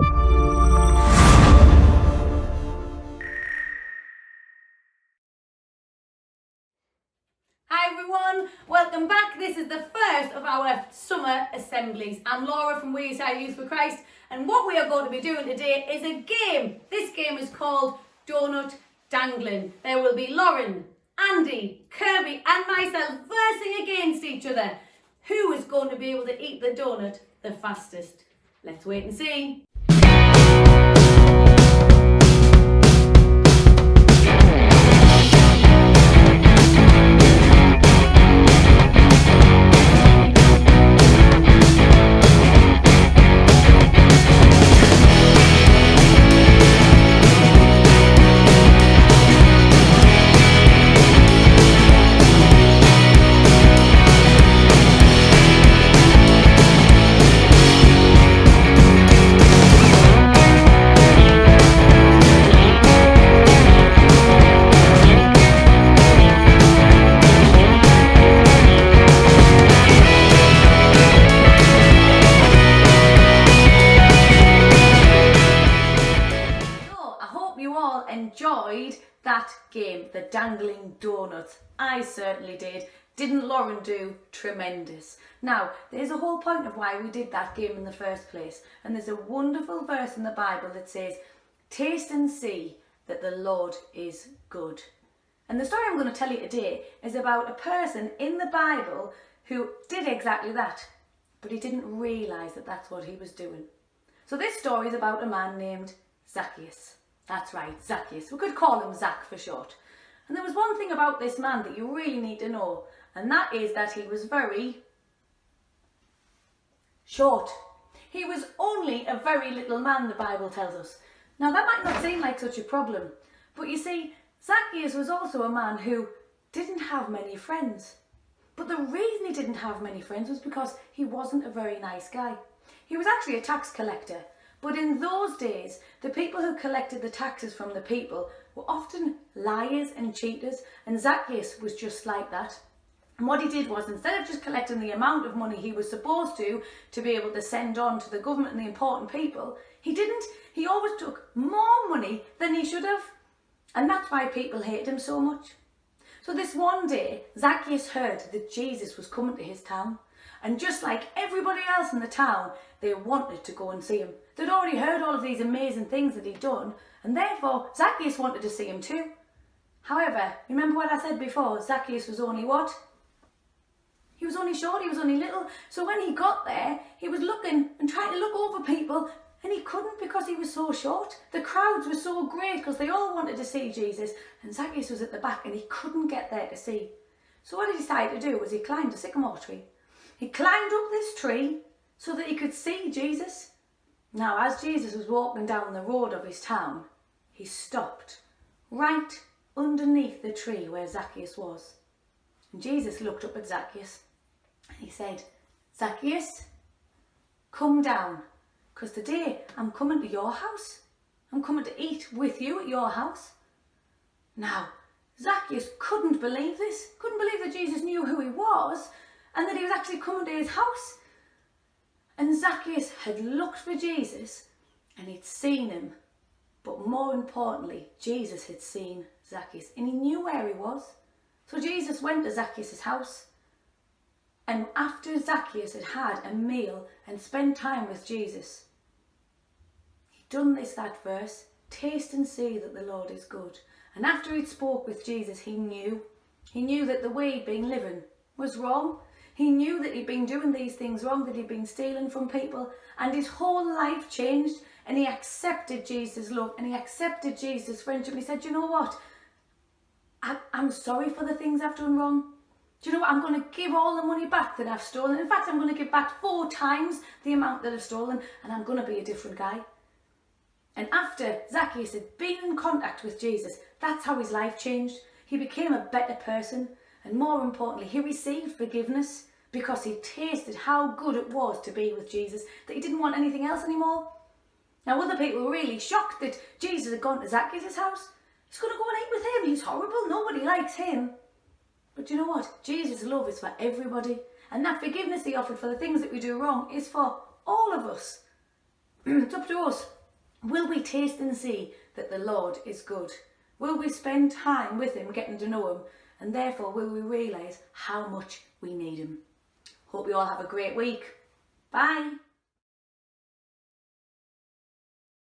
Hi everyone, welcome back. This is the first of our summer assemblies. I'm Laura from Wearside Youth for Christ, and what we are going to be doing today is a game. This game is called Donut Dangling. There will be Lauren, Andy, Kirby and myself versing against each other. Who is going to be able to eat the donut the fastest? Let's wait and see. Enjoyed that game, the dangling donuts. I certainly did. Didn't Lauren do? Tremendous. Now, there's a whole point of why we did that game in the first place. And there's a wonderful verse in the Bible that says, "Taste and see that the Lord is good." And the story I'm going to tell you today is about a person in the Bible who did exactly that, but he didn't realise that that's what he was doing. So this story is about a man named Zacchaeus. That's right, Zacchaeus. We could call him Zac for short. And there was one thing about this man that you really need to know, and that is that he was very short. He was only a very little man, the Bible tells us. Now that might not seem like such a problem, but you see, Zacchaeus was also a man who didn't have many friends. But the reason he didn't have many friends was because he wasn't a very nice guy. He was actually a tax collector. But in those days, the people who collected the taxes from the people were often liars and cheaters, and Zacchaeus was just like that. And what he did was, instead of just collecting the amount of money he was supposed to be able to send on to the government and the important people, he didn't. He always took more money than he should have. And that's why people hated him so much. So this one day, Zacchaeus heard that Jesus was coming to his town. And just like everybody else in the town, they wanted to go and see him. They'd already heard all of these amazing things that he'd done, and therefore Zacchaeus wanted to see him too. However, remember what I said before, Zacchaeus was only what? He was only short, he was only little. So when he got there, he was looking and trying to look over people, and he couldn't because he was so short. The crowds were so great because they all wanted to see Jesus, and Zacchaeus was at the back and he couldn't get there to see. So what he decided to do was he climbed a sycamore tree. He climbed up this tree so that he could see Jesus. Now, as Jesus was walking down the road of his town, he stopped right underneath the tree where Zacchaeus was. And Jesus looked up at Zacchaeus and he said, "Zacchaeus, come down, because today I'm coming to your house. I'm coming to eat with you at your house." Now, Zacchaeus couldn't believe this, couldn't believe that Jesus knew who he was and that he was actually coming to his house. And Zacchaeus had looked for Jesus and he'd seen him. But more importantly, Jesus had seen Zacchaeus and he knew where he was. So Jesus went to Zacchaeus' house. And after Zacchaeus had had a meal and spent time with Jesus, he'd done that verse, "Taste and see that the Lord is good." And after he'd spoke with Jesus, he knew that the way he'd been living was wrong. He knew that he'd been doing these things wrong, that he'd been stealing from people, and his whole life changed, and he accepted Jesus' love, and he accepted Jesus' friendship. He said, "You know what? I'm sorry for the things I've done wrong. Do you know what? I'm going to give all the money back that I've stolen. In fact, I'm going to give back 4 times the amount that I've stolen, and I'm going to be a different guy." And after Zacchaeus had been in contact with Jesus, that's how his life changed. He became a better person, and more importantly, he received forgiveness because he tasted how good it was to be with Jesus, that he didn't want anything else anymore. Now, other people were really shocked that Jesus had gone to Zacchaeus' house. He's going to go and eat with him. He's horrible. Nobody likes him. But you know what? Jesus' love is for everybody. And that forgiveness he offered for the things that we do wrong is for all of us. it's up to us. Will we taste and see that the Lord is good? Will we spend time with him, getting to know him, and therefore will we realise how much we need him? Hope you all have a great week. Bye.